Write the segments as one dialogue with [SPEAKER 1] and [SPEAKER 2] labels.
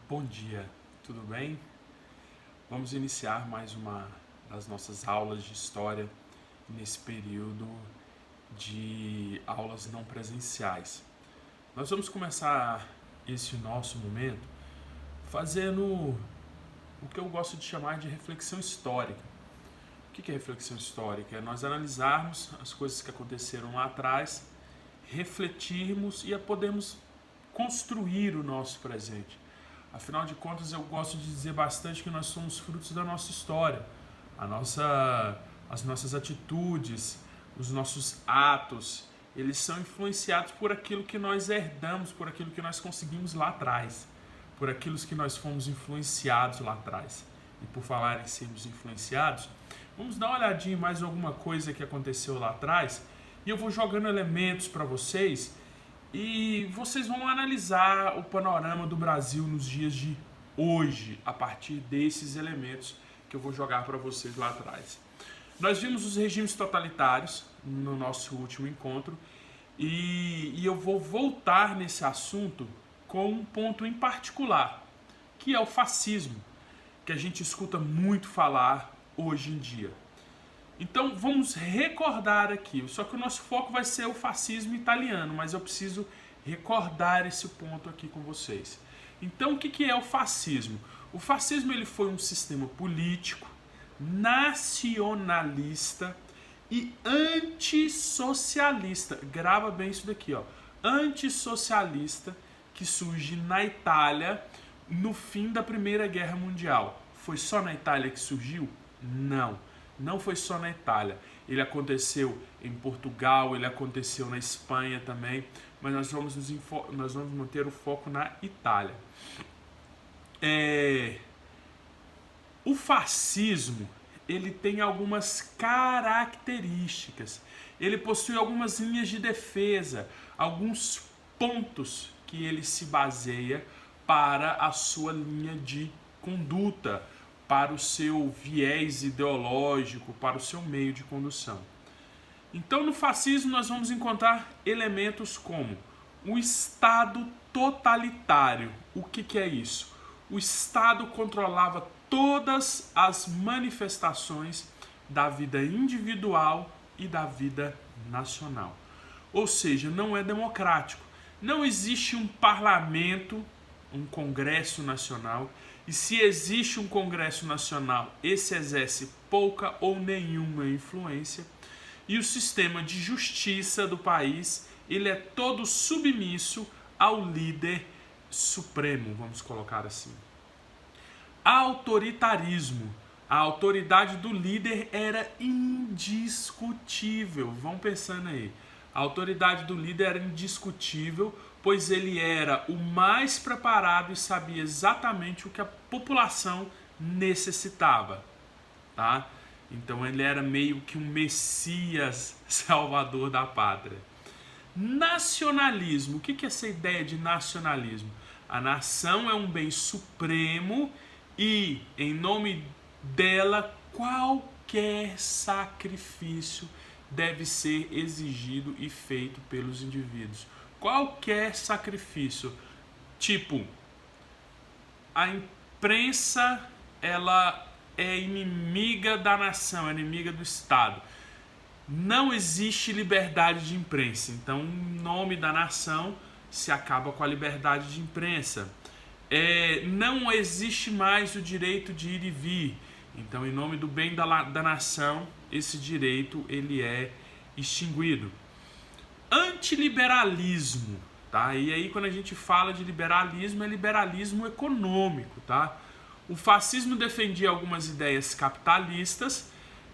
[SPEAKER 1] Bom dia, tudo bem? Vamos iniciar mais uma das nossas aulas de história nesse período de aulas não presenciais. Nós vamos começar esse nosso momento fazendo o que eu gosto de chamar de reflexão histórica. O que é reflexão histórica? É nós analisarmos as coisas que aconteceram lá atrás, refletirmos e podermos construir o nosso presente. Afinal de contas, eu gosto de dizer bastante que nós somos frutos da nossa história. As nossas atitudes, os nossos atos, eles são influenciados por aquilo que nós herdamos, por aquilo que nós conseguimos lá atrás, por aquilo que nós fomos influenciados lá atrás. E por falar em sermos influenciados, vamos dar uma olhadinha em mais alguma coisa que aconteceu lá atrás e eu vou jogando elementos para vocês e vocês vão analisar o panorama do Brasil nos dias de hoje, a partir desses elementos que eu vou jogar para vocês lá atrás. Nós vimos os regimes totalitários no nosso último encontro e eu vou voltar nesse assunto com um ponto em particular, que é o fascismo, que a gente escuta muito falar hoje em dia. Então vamos recordar aqui, só que o nosso foco vai ser o fascismo italiano, mas eu preciso recordar esse ponto aqui com vocês. Então o que é o fascismo? O fascismo ele foi um sistema político, nacionalista e antissocialista. Grava bem isso daqui, ó. Antissocialista que surge na Itália no fim da Primeira Guerra Mundial. Foi só na Itália que surgiu? Não. Não foi só na Itália, ele aconteceu em Portugal, ele aconteceu na Espanha também, mas nós vamos manter o foco na Itália. O fascismo, ele tem algumas características, ele possui algumas linhas de defesa, alguns pontos que ele se baseia para a sua linha de conduta, para o seu viés ideológico, para o seu meio de condução. Então, no fascismo, nós vamos encontrar elementos como o Estado totalitário. O que é isso? O Estado controlava todas as manifestações da vida individual e da vida nacional. Ou seja, não é democrático. Não existe um parlamento, um Congresso Nacional, e se existe um Congresso Nacional, esse exerce pouca ou nenhuma influência, e o sistema de justiça do país, ele é todo submisso ao líder supremo, vamos colocar assim. Autoritarismo. A autoridade do líder era indiscutível, vão pensando aí. A autoridade do líder era indiscutível, pois ele era o mais preparado e sabia exatamente o que a população necessitava, tá? Então ele era meio que um messias salvador da pátria. Nacionalismo. O que é essa ideia de nacionalismo? A nação é um bem supremo e, em nome dela, qualquer sacrifício deve ser exigido e feito pelos indivíduos. Qualquer sacrifício, tipo, a imprensa ela é inimiga da nação, é inimiga do Estado. Não existe liberdade de imprensa, então em nome da nação se acaba com a liberdade de imprensa. Não existe mais o direito de ir e vir, então em nome do bem da nação esse direito ele é extinguido. Antiliberalismo, tá? E aí quando a gente fala de liberalismo, é liberalismo econômico, tá? O fascismo defendia algumas ideias capitalistas,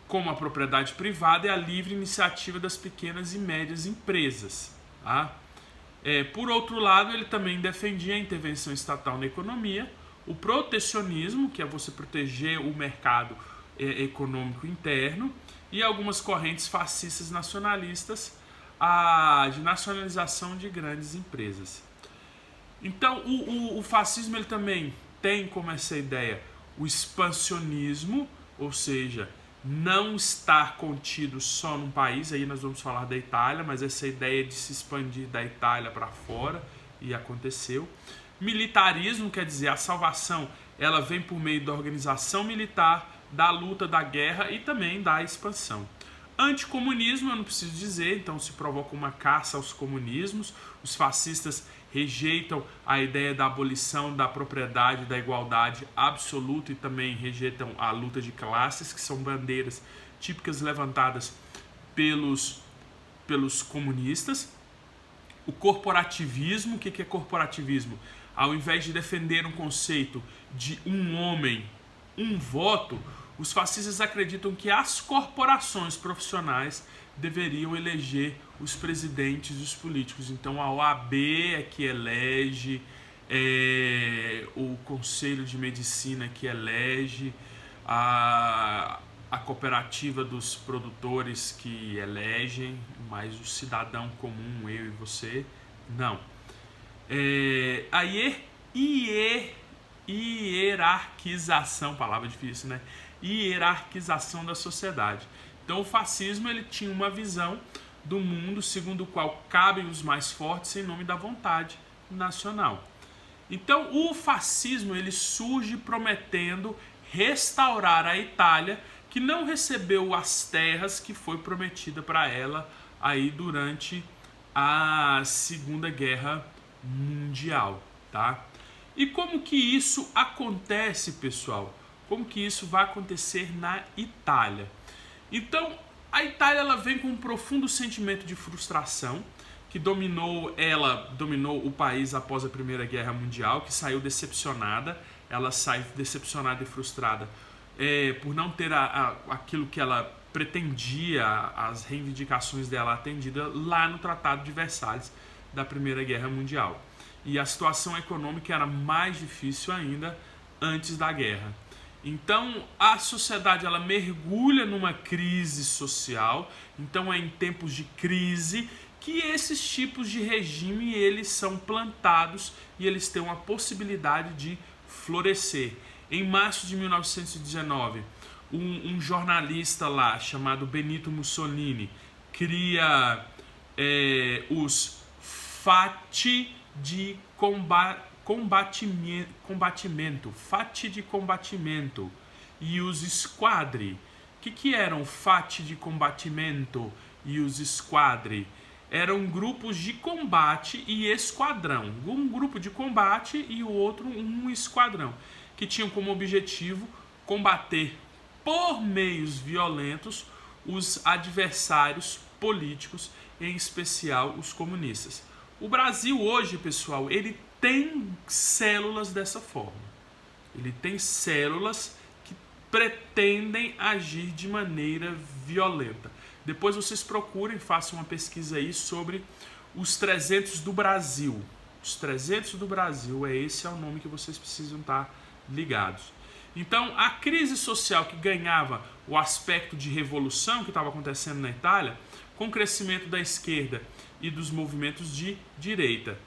[SPEAKER 1] como a propriedade privada e a livre iniciativa das pequenas e médias empresas, tá? Por outro lado, ele também defendia a intervenção estatal na economia, o protecionismo, que é você proteger o mercado econômico interno, e algumas correntes fascistas nacionalistas, de nacionalização de grandes empresas. Então, o fascismo ele também tem como essa ideia o expansionismo, ou seja, não estar contido só num país. Aí nós vamos falar da Itália, mas essa ideia de se expandir da Itália para fora, e aconteceu. Militarismo, quer dizer, a salvação ela vem por meio da organização militar, da luta, da guerra e também da expansão. Anticomunismo, eu não preciso dizer, então se provoca uma caça aos comunismos. Os fascistas rejeitam a ideia da abolição da propriedade, da igualdade absoluta e também rejeitam a luta de classes, que são bandeiras típicas levantadas pelos comunistas. O corporativismo, o que é corporativismo? Ao invés de defender um conceito de um homem, um voto, os fascistas acreditam que as corporações profissionais deveriam eleger os presidentes e os políticos. Então a OAB é que elege, o Conselho de Medicina que elege, a cooperativa dos produtores que elegem, mas o cidadão comum, eu e você, não. A hierarquização, palavra difícil, né? Hierarquização da sociedade. Então o fascismo ele tinha uma visão do mundo segundo o qual cabem os mais fortes em nome da vontade nacional. Então o fascismo ele surge prometendo restaurar a Itália, que não recebeu as terras que foi prometida para ela aí durante a Segunda Guerra Mundial, tá? E como que isso acontece, pessoal? Como que isso vai acontecer na Itália? Então, a Itália ela vem com um profundo sentimento de frustração, que dominou o país após a Primeira Guerra Mundial, que saiu decepcionada. Ela sai decepcionada e frustrada por não ter aquilo que ela pretendia, as reivindicações dela atendidas lá no Tratado de Versalhes da Primeira Guerra Mundial. E a situação econômica era mais difícil ainda antes da guerra. Então a sociedade ela mergulha numa crise social. Então é em tempos de crise que esses tipos de regime eles são plantados e eles têm uma possibilidade de florescer. Em março de 1919, um jornalista lá chamado Benito Mussolini cria os fatti di combattimento e os squadri. O que eram fatti di combattimento e os squadri? Eram grupos de combate e esquadrão. Um grupo de combate e o outro um esquadrão, que tinham como objetivo combater por meios violentos os adversários políticos, em especial os comunistas. O Brasil hoje, pessoal, ele tem células dessa forma. Ele tem células que pretendem agir de maneira violenta. Depois vocês procurem, façam uma pesquisa aí sobre os 300 do Brasil. Os 300 do Brasil, esse é o nome que vocês precisam estar ligados. Então, a crise social que ganhava o aspecto de revolução que estava acontecendo na Itália, com o crescimento da esquerda e dos movimentos de direita.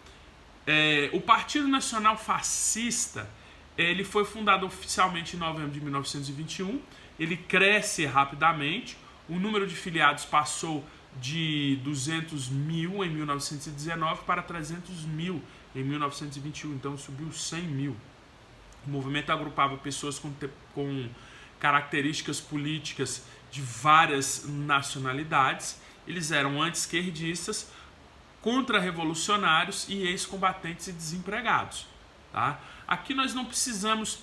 [SPEAKER 1] O Partido Nacional Fascista ele foi fundado oficialmente em novembro de 1921. Ele cresce rapidamente. O número de filiados passou de 200 mil em 1919 para 300 mil em 1921. Então subiu 100 mil. O movimento agrupava pessoas com características políticas de várias nacionalidades. Eles eram anti-esquerdistas, contra-revolucionários e ex-combatentes e desempregados. Tá? Aqui nós não precisamos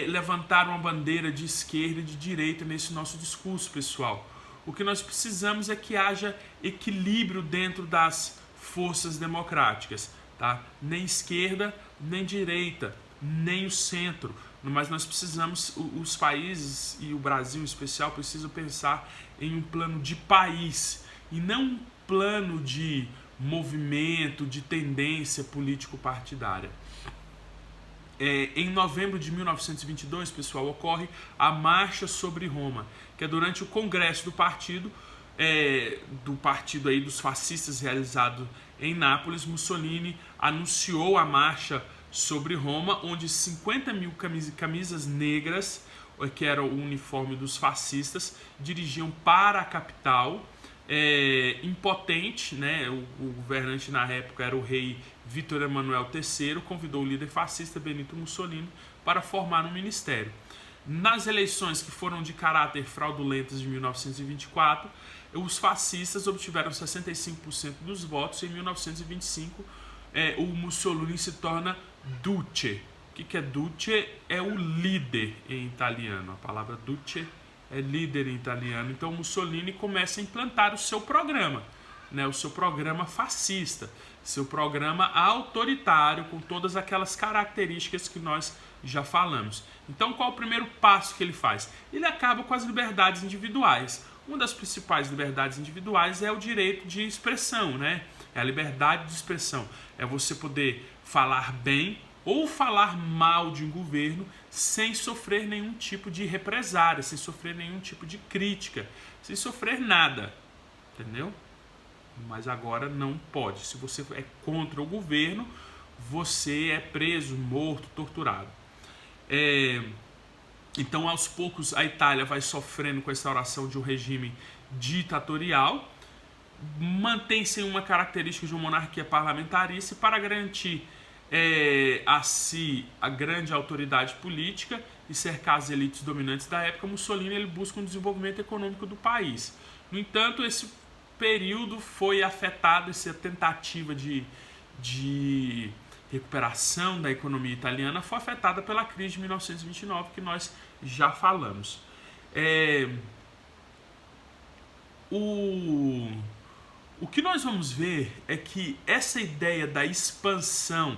[SPEAKER 1] levantar uma bandeira de esquerda e de direita nesse nosso discurso, pessoal. O que nós precisamos é que haja equilíbrio dentro das forças democráticas. Tá? Nem esquerda, nem direita, nem o centro. Mas nós precisamos, os países e o Brasil em especial, precisam pensar em um plano de país e não um plano de movimento, de tendência político-partidária. Em novembro de 1922, pessoal, ocorre a Marcha sobre Roma, que é durante o congresso do partido aí dos fascistas realizado em Nápoles. Mussolini anunciou a Marcha sobre Roma, onde 50 mil camisas negras, que era o uniforme dos fascistas, dirigiam para a capital impotente, né? O governante na época era o rei Vítor Emanuel III, convidou o líder fascista Benito Mussolini para formar um ministério. Nas eleições que foram de caráter fraudulentas de 1924, os fascistas obtiveram 65% dos votos e em 1925 o Mussolini se torna Duce. O que é Duce? É o líder em italiano. A palavra Duce é líder em italiano. Então Mussolini começa a implantar o seu programa, né? O seu programa fascista, seu programa autoritário, com todas aquelas características que nós já falamos. Então qual é o primeiro passo que ele faz? Ele acaba com as liberdades individuais. Uma das principais liberdades individuais é o direito de expressão, né? É a liberdade de expressão. É você poder falar bem ou falar mal de um governo sem sofrer nenhum tipo de represária, sem sofrer nenhum tipo de crítica, sem sofrer nada, entendeu? Mas agora não pode. Se você é contra o governo, você é preso, morto, torturado. Então, aos poucos, a Itália vai sofrendo com a instauração de um regime ditatorial, mantém-se uma característica de uma monarquia parlamentarista, e para garantir a si a grande autoridade política e cercar as elites dominantes da época, Mussolini ele busca um desenvolvimento econômico do país. No entanto, esse período foi afetado, essa tentativa de recuperação da economia italiana foi afetada pela crise de 1929, que nós já falamos. O que nós vamos ver é que essa ideia da expansão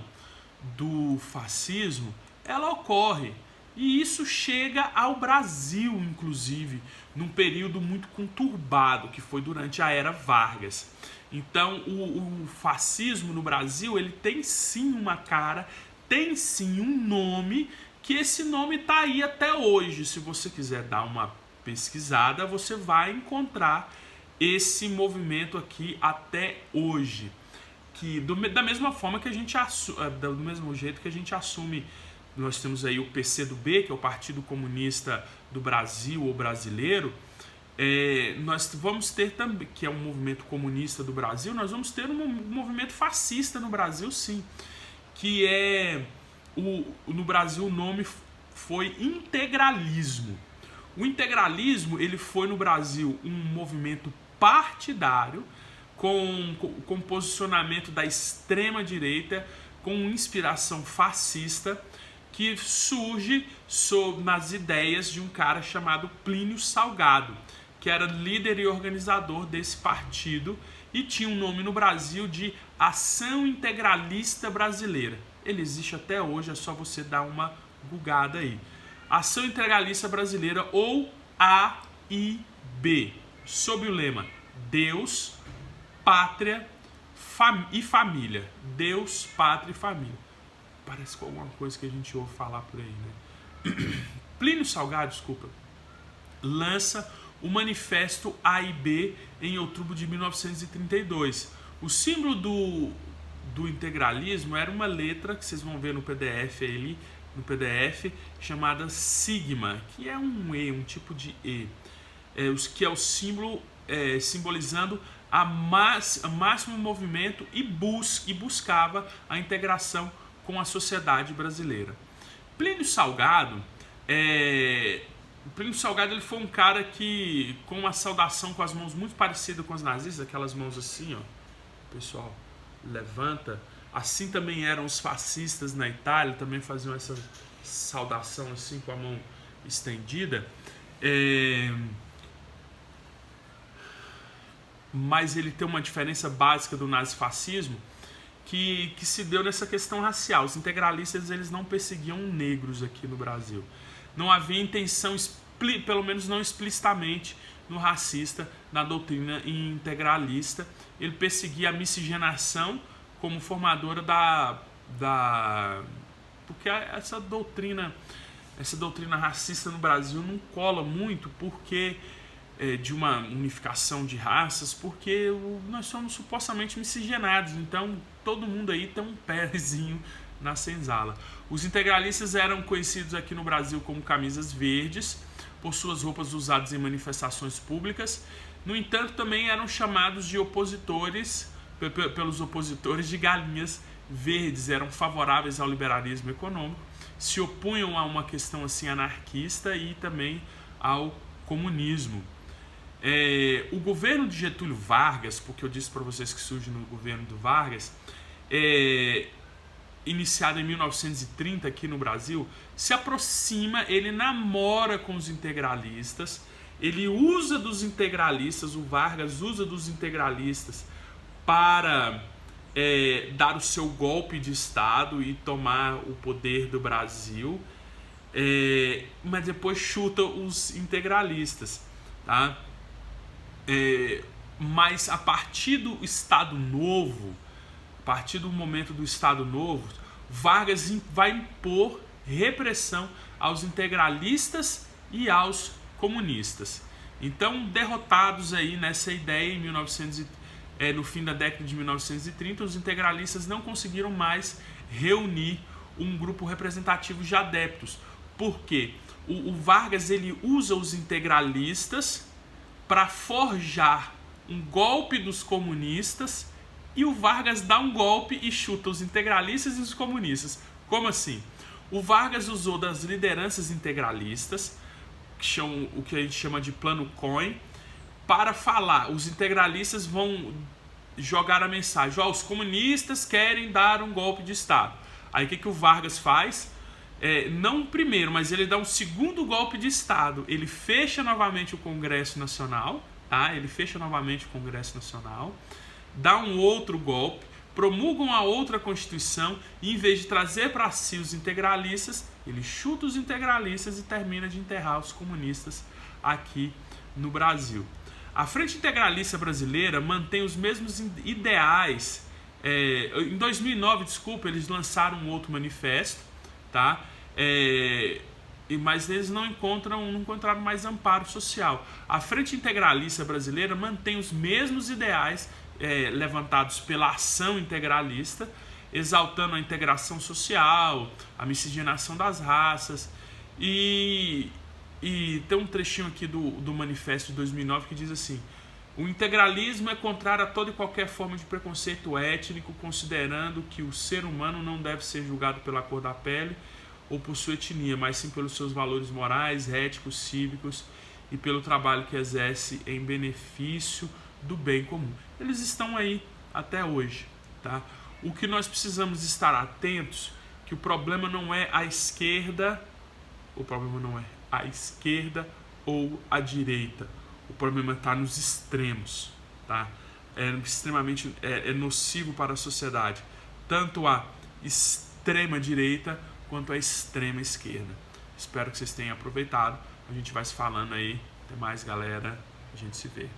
[SPEAKER 1] do fascismo, ela ocorre, e isso chega ao Brasil, inclusive, num período muito conturbado, que foi durante a Era Vargas. Então, o fascismo no Brasil, ele tem sim uma cara, tem sim um nome, que esse nome está aí até hoje. Se você quiser dar uma pesquisada, você vai encontrar esse movimento aqui até hoje. Que da mesma forma que a gente do mesmo jeito que a gente assume, nós temos aí o PCdoB, que é o Partido Comunista do Brasil ou brasileiro. Nós vamos ter também, que é um movimento comunista do Brasil, nós vamos ter um movimento fascista no Brasil, sim, que no Brasil o nome foi integralismo. O integralismo, ele foi no Brasil um movimento partidário com posicionamento da extrema direita, com inspiração fascista, que surge nas ideias de um cara chamado Plínio Salgado, que era líder e organizador desse partido e tinha um nome no Brasil de Ação Integralista Brasileira. Ele existe até hoje, é só você dar uma bugada aí. Ação Integralista Brasileira, ou AIB, sob o lema Deus, Pátria e Família. Deus, Pátria e Família. Parece com alguma coisa que a gente ouve falar por aí, né? Plínio Salgado, lança o Manifesto AIB em outubro de 1932. O símbolo do integralismo era uma letra que vocês vão ver no PDF aí, chamada sigma, que é um E, um tipo de E, que é o símbolo simbolizando a máximo movimento e buscava a integração com a sociedade brasileira. Plínio Salgado, ele foi um cara que, com uma saudação com as mãos muito parecida com as nazistas, aquelas mãos assim, ó, o pessoal levanta. Assim também eram os fascistas na Itália, também faziam essa saudação assim com a mão estendida. Mas ele tem uma diferença básica do nazifascismo que se deu nessa questão racial. Os integralistas, eles não perseguiam negros aqui no Brasil. Não havia intenção, pelo menos não explicitamente, no racista, na doutrina integralista. Ele perseguia a miscigenação como formadora porque essa doutrina racista no Brasil não cola muito, porque de uma unificação de raças, porque nós somos supostamente miscigenados, então todo mundo aí tem um pezinho na senzala. Os integralistas eram conhecidos aqui no Brasil como camisas verdes, por suas roupas usadas em manifestações públicas. No entanto, também eram chamados de opositores, pelos opositores de galinhas verdes, eram favoráveis ao liberalismo econômico, se opunham a uma questão assim anarquista e também ao comunismo. O governo de Getúlio Vargas, porque eu disse para vocês que surge no governo do Vargas, iniciado em 1930 aqui no Brasil, se aproxima, ele namora com os integralistas, ele usa dos integralistas, o Vargas usa dos integralistas para dar o seu golpe de Estado e tomar o poder do Brasil, mas depois chuta os integralistas, tá? Mas a partir do Estado Novo, a partir do momento do Estado Novo, Vargas vai impor repressão aos integralistas e aos comunistas. Então, derrotados aí nessa ideia no fim da década de 1930, os integralistas não conseguiram mais reunir um grupo representativo de adeptos. Por quê? O Vargas ele usa os integralistas para forjar um golpe dos comunistas, e o Vargas dá um golpe e chuta os integralistas e os comunistas. Como assim? O Vargas usou das lideranças integralistas, o que a gente chama de plano Cohen, para falar. Os integralistas vão jogar a mensagem: os comunistas querem dar um golpe de Estado. Aí o que o Vargas faz? Não o primeiro, mas ele dá um segundo golpe de Estado. Ele fecha novamente o Congresso Nacional, tá? Dá um outro golpe, promulga uma outra Constituição, e em vez de trazer para si os integralistas, ele chuta os integralistas e termina de enterrar os comunistas aqui no Brasil. A Frente Integralista Brasileira mantém os mesmos ideais. Em 2009, eles lançaram um outro manifesto, tá? Mas eles não encontraram mais amparo social. A Frente Integralista Brasileira mantém os mesmos ideais levantados pela Ação Integralista, exaltando a integração social, a miscigenação das raças. E tem um trechinho aqui do manifesto de 2009 que diz assim: o integralismo é contrário a toda e qualquer forma de preconceito étnico, considerando que o ser humano não deve ser julgado pela cor da pele ou por sua etnia, mas sim pelos seus valores morais, éticos, cívicos e pelo trabalho que exerce em benefício do bem comum. Eles estão aí até hoje, tá? O que nós precisamos estar atentos, que o problema não é a esquerda, ou a direita. O problema está nos extremos, tá? Extremamente nocivo para a sociedade, tanto a extrema direita quanto a extrema esquerda. Espero que vocês tenham aproveitado. A gente vai se falando aí. Até mais, galera. A gente se vê.